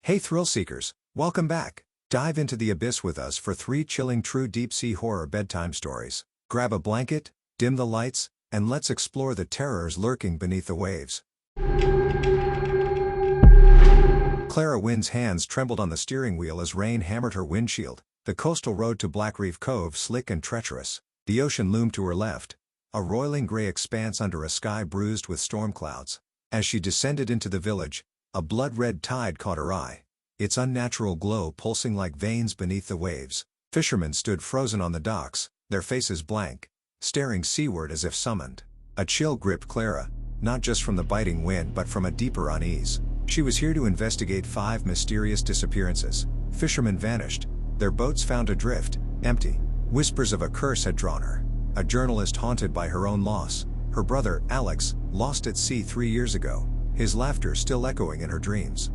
Hey thrill seekers, welcome back. Dive into the abyss with us for 3 chilling true deep-sea horror bedtime stories. Grab a blanket, dim the lights, and let's explore the terrors lurking beneath the waves. Clara Wynn's hands trembled on the steering wheel as rain hammered her windshield. The coastal road to Black Reef Cove slick and treacherous. The ocean loomed to her left, a roiling gray expanse under a sky bruised with storm clouds. As she descended into the village, a blood-red tide caught her eye, its unnatural glow pulsing like veins beneath the waves. Fishermen stood frozen on the docks, their faces blank, staring seaward as if summoned. A chill gripped Clara, not just from the biting wind but from a deeper unease. She was here to investigate 5 mysterious disappearances. Fishermen vanished, their boats found adrift, empty. Whispers of a curse had drawn her. A journalist haunted by her own loss. Her brother, Alex, lost at sea 3 years ago, his laughter still echoing in her dreams.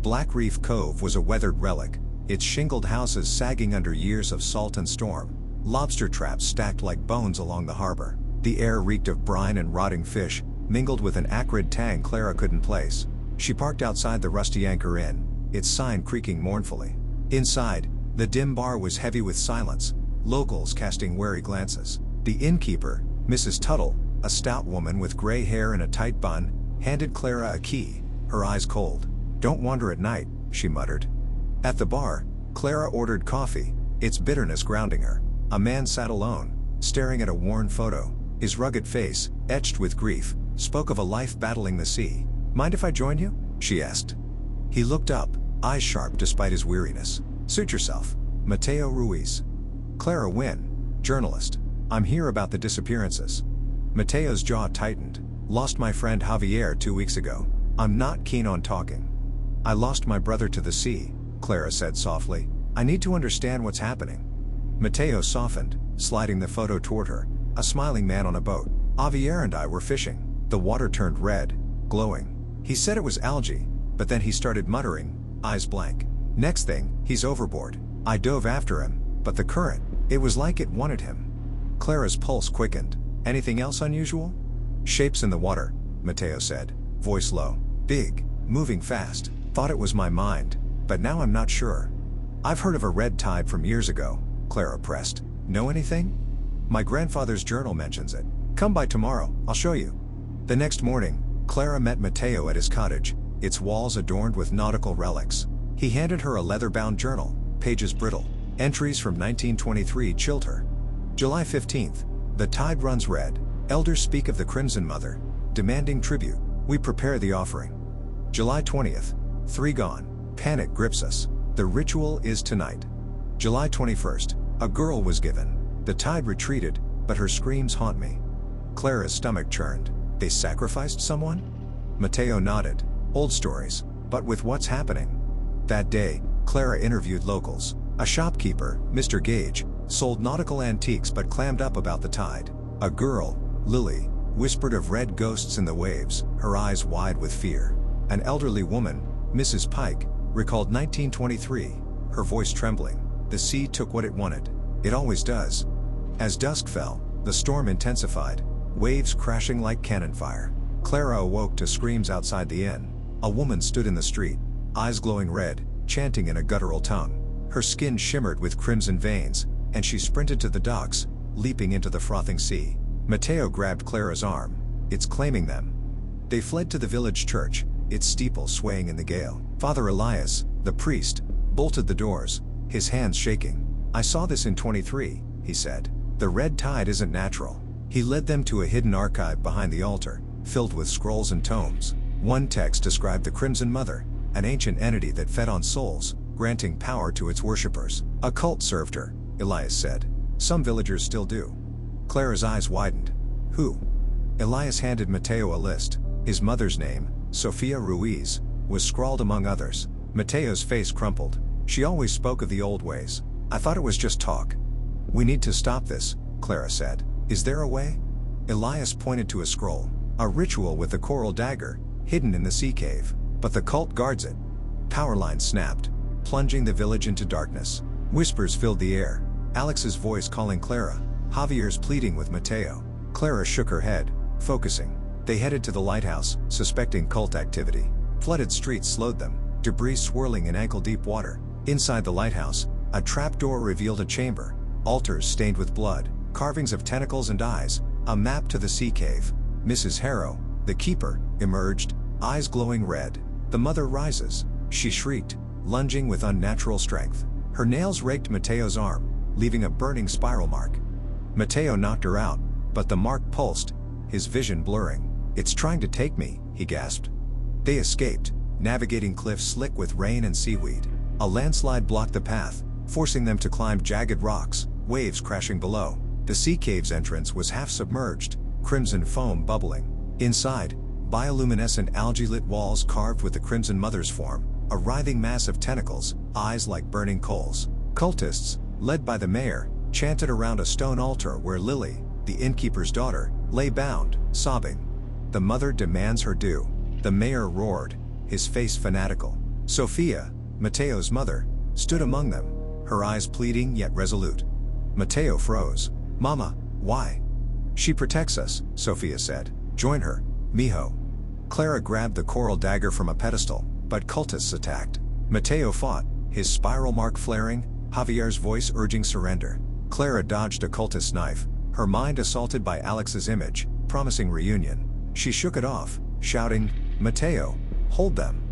Black Reef Cove was a weathered relic, its shingled houses sagging under years of salt and storm. Lobster traps stacked like bones along the harbor. The air reeked of brine and rotting fish, mingled with an acrid tang Clara couldn't place. She parked outside the rusty Anchor Inn, its sign creaking mournfully. Inside, the dim bar was heavy with silence, locals casting wary glances. The innkeeper, Mrs. Tuttle, a stout woman with gray hair and a tight bun, handed Clara a key, her eyes cold. "Don't wander at night," she muttered. At the bar, Clara ordered coffee, its bitterness grounding her. A man sat alone, staring at a worn photo. His rugged face, etched with grief, spoke of a life battling the sea. "Mind if I join you?" she asked. He looked up, eyes sharp despite his weariness. "Suit yourself." Mateo Ruiz. "Clara Wynn, journalist. I'm here about the disappearances." Mateo's jaw tightened. "Lost my friend Javier 2 weeks ago. I'm not keen on talking." "I lost my brother to the sea," Clara said softly. "I need to understand what's happening." Mateo softened, sliding the photo toward her. A smiling man on a boat. "Javier and I were fishing." The water turned red, glowing. "He said it was algae, but then he started muttering, eyes blank. Next thing, he's overboard. I dove after him, but the current, it was like it wanted him." Clara's pulse quickened. "Anything else unusual?" "Shapes in the water," Mateo said, voice low. "Big, moving fast. Thought it was my mind, but now I'm not sure." "I've heard of a red tide from years ago," Clara pressed. "Know anything?" "My grandfather's journal mentions it. Come by tomorrow, I'll show you." The next morning, Clara met Mateo at his cottage, its walls adorned with nautical relics. He handed her a leather-bound journal, pages brittle. Entries from 1923 chilled her. July 15th. The tide runs red. Elders speak of the Crimson Mother, demanding tribute. We prepare the offering. July 20th. 3 gone. Panic grips us. The ritual is tonight. July 21st. A girl was given. The tide retreated, but her screams haunt me. Clara's stomach churned. They sacrificed someone? Mateo nodded. Old stories, but with what's happening? That day, Clara interviewed locals. A shopkeeper, Mr. Gage, sold nautical antiques but clammed up about the tide. A girl, Lily, whispered of red ghosts in the waves, her eyes wide with fear. An elderly woman, Mrs. Pike, recalled 1923, her voice trembling. The sea took what it wanted. It always does. As dusk fell, the storm intensified, waves crashing like cannon fire. Clara awoke to screams outside the inn. A woman stood in the street, eyes glowing red, chanting in a guttural tongue. Her skin shimmered with crimson veins, and she sprinted to the docks, leaping into the frothing sea. Mateo grabbed Clara's arm. "It's claiming them." They fled to the village church, its steeple swaying in the gale. Father Elias, the priest, bolted the doors, his hands shaking. "I saw this in 23, he said. "The red tide isn't natural." He led them to a hidden archive behind the altar, filled with scrolls and tomes. One text described the Crimson Mother, an ancient entity that fed on souls, granting power to its worshippers. "A cult served her," Elias said. "Some villagers still do." Clara's eyes widened. "Who?" Elias handed Mateo a list. His mother's name, Sofia Ruiz, was scrawled among others. Mateo's face crumpled. "She always spoke of the old ways. I thought it was just talk." "We need to stop this," Clara said. "Is there a way?" Elias pointed to a scroll. "A ritual with the coral dagger, hidden in the sea cave. But the cult guards it." Power lines snapped, plunging the village into darkness. Whispers filled the air. Alex's voice calling Clara, Javier's pleading with Mateo. Clara shook her head, focusing. They headed to the lighthouse, suspecting cult activity. Flooded streets slowed them. debris swirling in ankle-deep water. Inside the lighthouse, a trapdoor revealed a chamber, altars stained with blood, carvings of tentacles and eyes, a map to the sea cave. Mrs. Harrow, the keeper, emerged, eyes glowing red. The mother rises. She shrieked, lunging with unnatural strength. Her nails raked Mateo's arm, leaving a burning spiral mark. Mateo knocked her out, but the mark pulsed, his vision blurring. "It's trying to take me," he gasped. They escaped, navigating cliffs slick with rain and seaweed. A landslide blocked the path, forcing them to climb jagged rocks, waves crashing below. The sea cave's entrance was half submerged, crimson foam bubbling. Inside, bioluminescent algae-lit walls carved with the Crimson Mother's form, a writhing mass of tentacles, eyes like burning coals. Cultists, led by the mayor, chanted around a stone altar where Lily, the innkeeper's daughter, lay bound, sobbing. "The mother demands her due," the mayor roared, his face fanatical. Sophia, Mateo's mother, stood among them, her eyes pleading yet resolute. Mateo froze. "Mama, why?" "She protects us," Sophia said. "Join her, mijo." Clara grabbed the coral dagger from a pedestal, but cultists attacked. Mateo fought, his spiral mark flaring, Javier's voice urging surrender. Clara dodged a cultist's knife, her mind assaulted by Alex's image, promising reunion. She shook it off, shouting, "Mateo, hold them."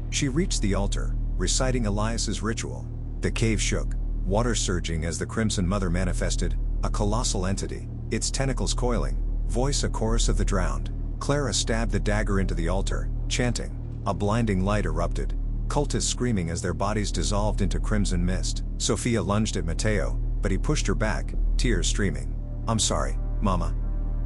She reached the altar, reciting Elias's ritual. The cave shook, water surging as the Crimson Mother manifested, a colossal entity, its tentacles coiling, voice a chorus of the drowned. Clara stabbed the dagger into the altar, chanting. A blinding light erupted, cultists screaming as their bodies dissolved into crimson mist. Sophia lunged at Mateo, but he pushed her back, tears streaming. "I'm sorry, Mama."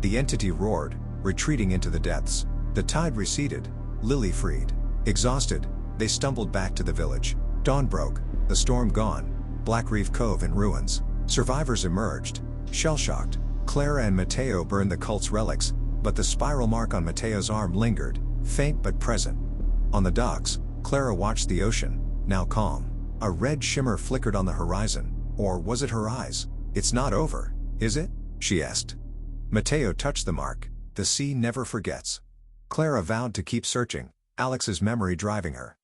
The entity roared, retreating into the depths. The tide receded, Lily freed. Exhausted, they stumbled back to the village. Dawn broke, the storm gone, Black Reef Cove in ruins. Survivors emerged, shell-shocked. Clara and Mateo burned the cult's relics, but the spiral mark on Mateo's arm lingered, faint but present. On the docks, Clara watched the ocean, now calm. A red shimmer flickered on the horizon, or was it her eyes? "It's not over, is it?" she asked. Mateo touched the mark. The sea never forgets. Clara vowed to keep searching, Alex's memory driving her.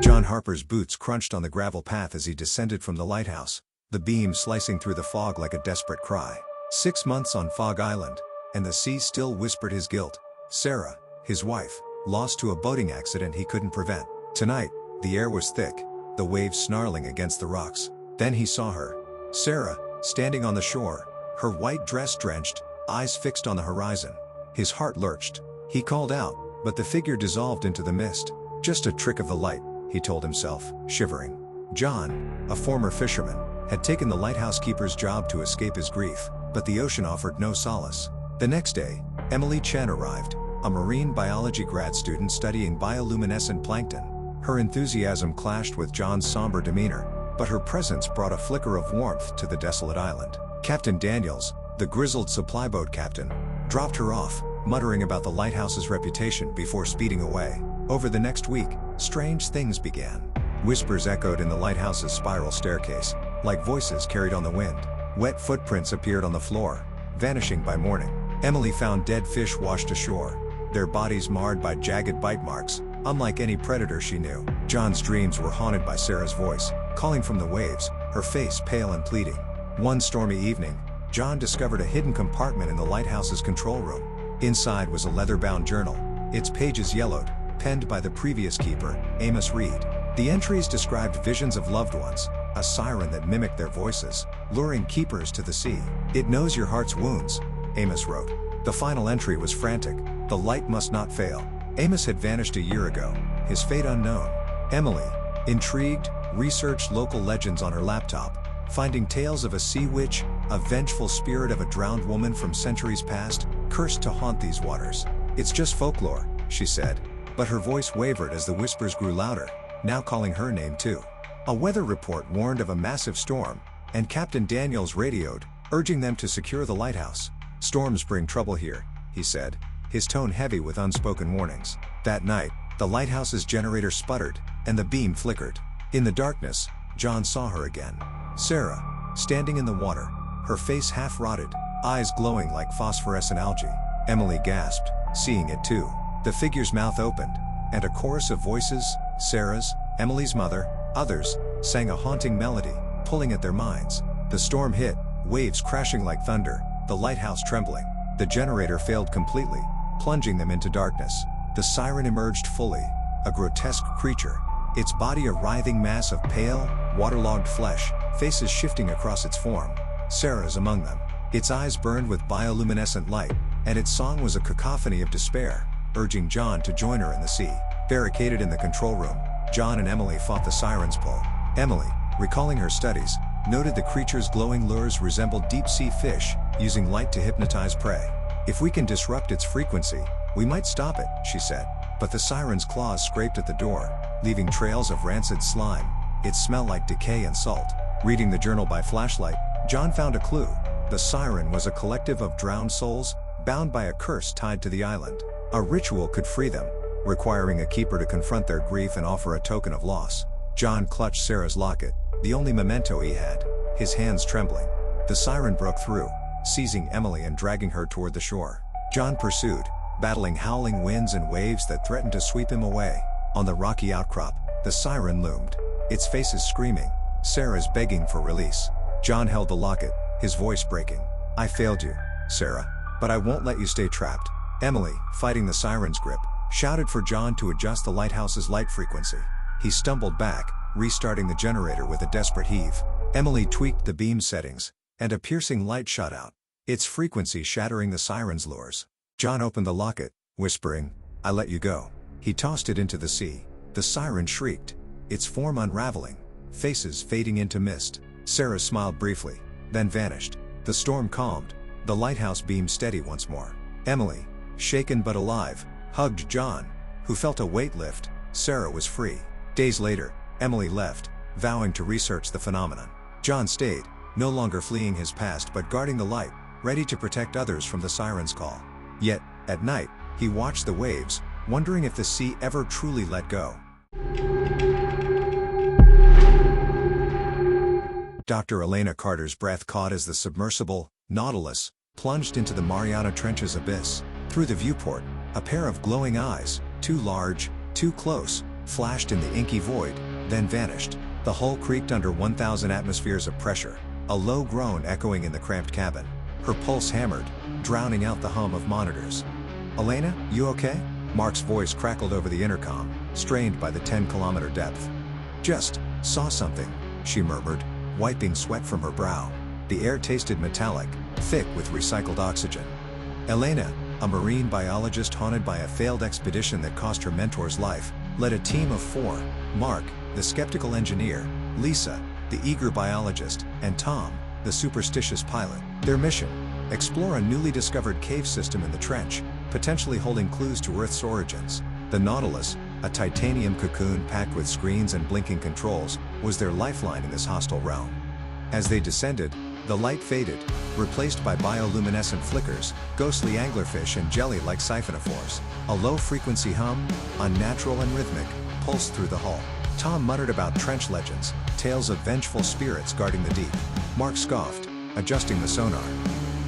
John Harper's boots crunched on the gravel path as he descended from the lighthouse, the beam slicing through the fog like a desperate cry. 6 months on Fog Island, and the sea still whispered his guilt. Sarah, his wife, lost to a boating accident he couldn't prevent. Tonight, the air was thick, the waves snarling against the rocks. Then he saw her. Sarah, standing on the shore, her white dress drenched, eyes fixed on the horizon. His heart lurched. He called out, but the figure dissolved into the mist. "Just a trick of the light," he told himself, shivering. John, a former fisherman, had taken the lighthouse keeper's job to escape his grief, but the ocean offered no solace. The next day, Emily Chen arrived, a marine biology grad student studying bioluminescent plankton. Her enthusiasm clashed with John's somber demeanor, but her presence brought a flicker of warmth to the desolate island. Captain Daniels, the grizzled supply boat captain, dropped her off, muttering about the lighthouse's reputation before speeding away. Over the next week, strange things began. Whispers echoed in the lighthouse's spiral staircase, like voices carried on the wind. Wet footprints appeared on the floor, vanishing by morning. Emily found dead fish washed ashore, their bodies marred by jagged bite marks, unlike any predator she knew. John's dreams were haunted by Sarah's voice, calling from the waves, her face pale and pleading. One stormy evening, John discovered a hidden compartment in the lighthouse's control room. Inside was a leather-bound journal, its pages yellowed, penned by the previous keeper, Amos Reed. The entries described visions of loved ones, a siren that mimicked their voices, luring keepers to the sea. "It knows your heart's wounds," Amos wrote. The final entry was frantic. The light must not fail. Amos had vanished a year ago, his fate unknown. Emily, intrigued, researched local legends on her laptop, finding tales of a sea witch, a vengeful spirit of a drowned woman from centuries past, cursed to haunt these waters. "It's just folklore," she said, but her voice wavered as the whispers grew louder, now calling her name too. A weather report warned of a massive storm, and Captain Daniels radioed, urging them to secure the lighthouse. "Storms bring trouble here," he said, his tone heavy with unspoken warnings. That night, the lighthouse's generator sputtered, and the beam flickered. In the darkness, John saw her again. Sarah, standing in the water, her face half rotted, eyes glowing like phosphorescent algae. Emily gasped, seeing it too. The figure's mouth opened, and a chorus of voices, Sarah's, Emily's mother, others, sang a haunting melody, pulling at their minds. The storm hit, waves crashing like thunder, the lighthouse trembling. The generator failed completely, plunging them into darkness. The siren emerged fully, a grotesque creature, its body a writhing mass of pale, waterlogged flesh, faces shifting across its form. Sarah's among them. Its eyes burned with bioluminescent light, and its song was a cacophony of despair, urging John to join her in the sea. Barricaded in the control room, John and Emily fought the siren's pull. Emily, recalling her studies, noted the creature's glowing lures resembled deep-sea fish, using light to hypnotize prey. "If we can disrupt its frequency, we might stop it," she said. But the siren's claws scraped at the door, leaving trails of rancid slime. It smelled like decay and salt. Reading the journal by flashlight, John found a clue. The siren was a collective of drowned souls, bound by a curse tied to the island. A ritual could free them, requiring a keeper to confront their grief and offer a token of loss. John clutched Sarah's locket, the only memento he had, his hands trembling. The siren broke through, seizing Emily and dragging her toward the shore. John pursued, battling howling winds and waves that threatened to sweep him away. On the rocky outcrop, the siren loomed, its faces screaming, Sarah's begging for release. John held the locket, his voice breaking. "I failed you, Sarah, but I won't let you stay trapped." Emily, fighting the siren's grip, shouted for John to adjust the lighthouse's light frequency. He stumbled back, restarting the generator with a desperate heave. Emily tweaked the beam settings, and a piercing light shot out, its frequency shattering the siren's lures. John opened the locket, whispering, "I let you go." He tossed it into the sea. The siren shrieked, its form unraveling, faces fading into mist. Sarah smiled briefly, then vanished. The storm calmed, the lighthouse beamed steady once more. Emily, shaken but alive, hugged John, who felt a weight lift. Sarah was free. Days later, Emily left, vowing to research the phenomenon. John stayed, no longer fleeing his past but guarding the light, ready to protect others from the siren's call. Yet, at night, he watched the waves, wondering if the sea ever truly let go. Dr. Elena Carter's breath caught as the submersible, Nautilus, plunged into the Mariana Trench's abyss. Through the viewport, a pair of glowing eyes, too large, too close, flashed in the inky void, then vanished. The hull creaked under 1,000 atmospheres of pressure, a low groan echoing in the cramped cabin. Her pulse hammered, drowning out the hum of monitors. "Elena, you okay?" Mark's voice crackled over the intercom, strained by the 10-kilometer depth. "Just saw something," she murmured, wiping sweat from her brow. The air tasted metallic, thick with recycled oxygen. Elena, a marine biologist haunted by a failed expedition that cost her mentor's life, led a team of 4, Mark, the skeptical engineer, Lisa, the eager biologist, and Tom, the superstitious pilot. Their mission: explore a newly discovered cave system in the trench, potentially holding clues to Earth's origins. The Nautilus, a titanium cocoon packed with screens and blinking controls, was their lifeline in this hostile realm. As they descended, the light faded, replaced by bioluminescent flickers, ghostly anglerfish and jelly-like siphonophores. A low-frequency hum, unnatural and rhythmic, pulsed through the hull. Tom muttered about trench legends, tales of vengeful spirits guarding the deep. Mark scoffed, adjusting the sonar.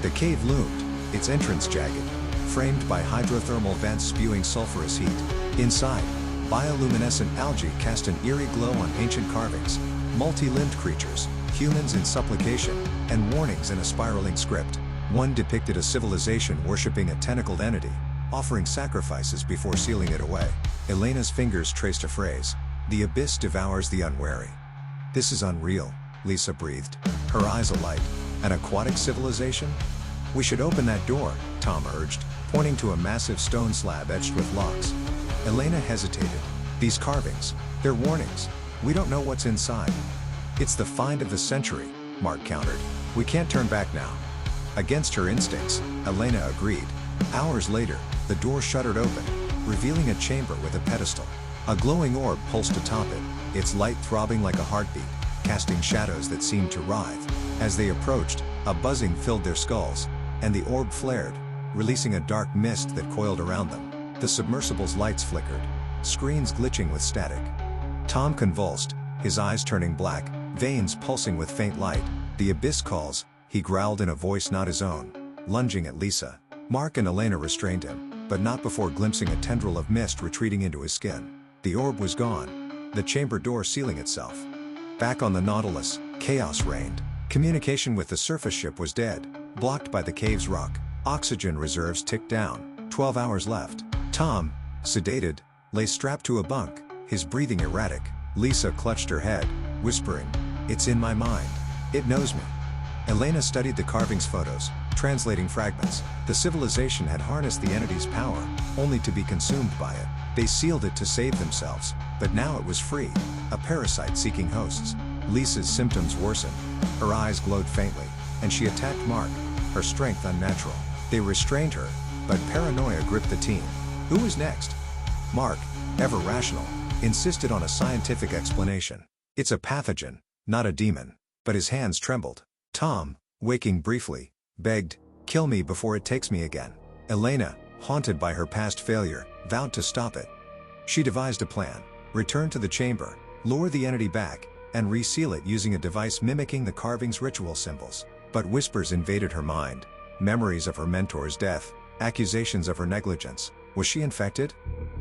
The cave loomed, its entrance jagged, framed by hydrothermal vents spewing sulfurous heat. Inside, bioluminescent algae cast an eerie glow on ancient carvings, multi-limbed creatures, humans in supplication, and warnings in a spiraling script. One depicted a civilization worshipping a tentacled entity, offering sacrifices before sealing it away. Elena's fingers traced a phrase: "The abyss devours the unwary." "This is unreal," Lisa breathed, her eyes alight. "An aquatic civilization?" "We should open that door," Tom urged, pointing to a massive stone slab etched with locks. Elena hesitated. "These carvings, they're warnings. We don't know what's inside." "It's the find of the century," Mark countered. "We can't turn back now." Against her instincts, Elena agreed. Hours later, the door shuddered open, revealing a chamber with a pedestal. A glowing orb pulsed atop it, its light throbbing like a heartbeat, casting shadows that seemed to writhe. As they approached, a buzzing filled their skulls, and the orb flared, releasing a dark mist that coiled around them. The submersible's lights flickered, screens glitching with static. Tom convulsed, his eyes turning black, veins pulsing with faint light. "The abyss calls," he growled in a voice not his own, lunging at Lisa. Mark and Elena restrained him. but not before glimpsing a tendril of mist retreating into his skin. The orb was gone, the chamber door sealing itself. Back on the Nautilus, chaos reigned. Communication with the surface ship was dead, blocked by the cave's rock. Oxygen reserves ticked down, 12 hours left. Tom, sedated, lay strapped to a bunk, his breathing erratic. Lisa clutched her head, whispering, "It's in my mind. It knows me." Elena studied the carving's photos, translating fragments. The civilization had harnessed the entity's power, only to be consumed by it. They sealed it to save themselves, but now it was free, a parasite seeking hosts. Lisa's symptoms worsened. Her eyes glowed faintly, and she attacked Mark, her strength unnatural. They restrained her, but paranoia gripped the team. Who was next? Mark, ever rational, insisted on a scientific explanation. "It's a pathogen, not a demon." But his hands trembled. Tom, waking briefly, begged, "Kill me before it takes me again." Elena, haunted by her past failure, vowed to stop it. She devised a plan: return to the chamber, lure the entity back, and reseal it using a device mimicking the carving's ritual symbols. But whispers invaded her mind. Memories of her mentor's death, accusations of her negligence. Was she infected?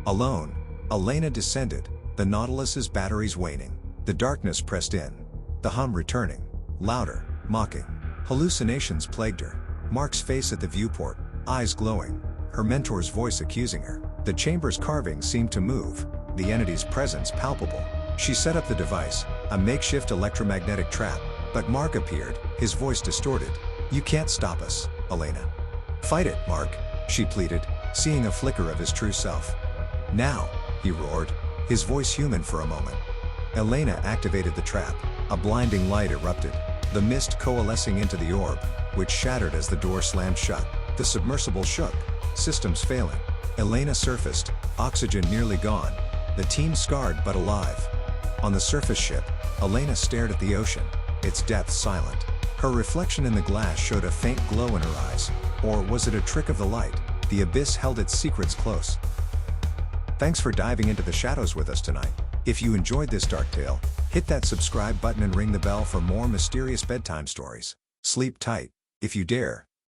Alone, Elena descended, the Nautilus's batteries waning. The darkness pressed in, the hum returning, louder, mocking. Hallucinations plagued her. Mark's face at the viewport, eyes glowing, her mentor's voice accusing her. The chamber's carving seemed to move, the entity's presence palpable. She set up the device, a makeshift electromagnetic trap, but Mark appeared, his voice distorted. "You can't stop us, Elena." "Fight it, Mark," she pleaded, seeing a flicker of his true self. "Now," he roared, his voice human for a moment. Elena activated the trap. A blinding light erupted, the mist coalescing into the orb, which shattered as the door slammed shut. The submersible shook, systems failing. Elena surfaced, oxygen nearly gone, the team scarred but alive. On the surface ship, Elena stared at the ocean, its depths silent. Her reflection in the glass showed a faint glow in her eyes. Or was it a trick of the light? The abyss held its secrets close. Thanks for diving into the shadows with us tonight. If you enjoyed this dark tale, hit that subscribe button and ring the bell for more mysterious bedtime stories. Sleep tight, if you dare.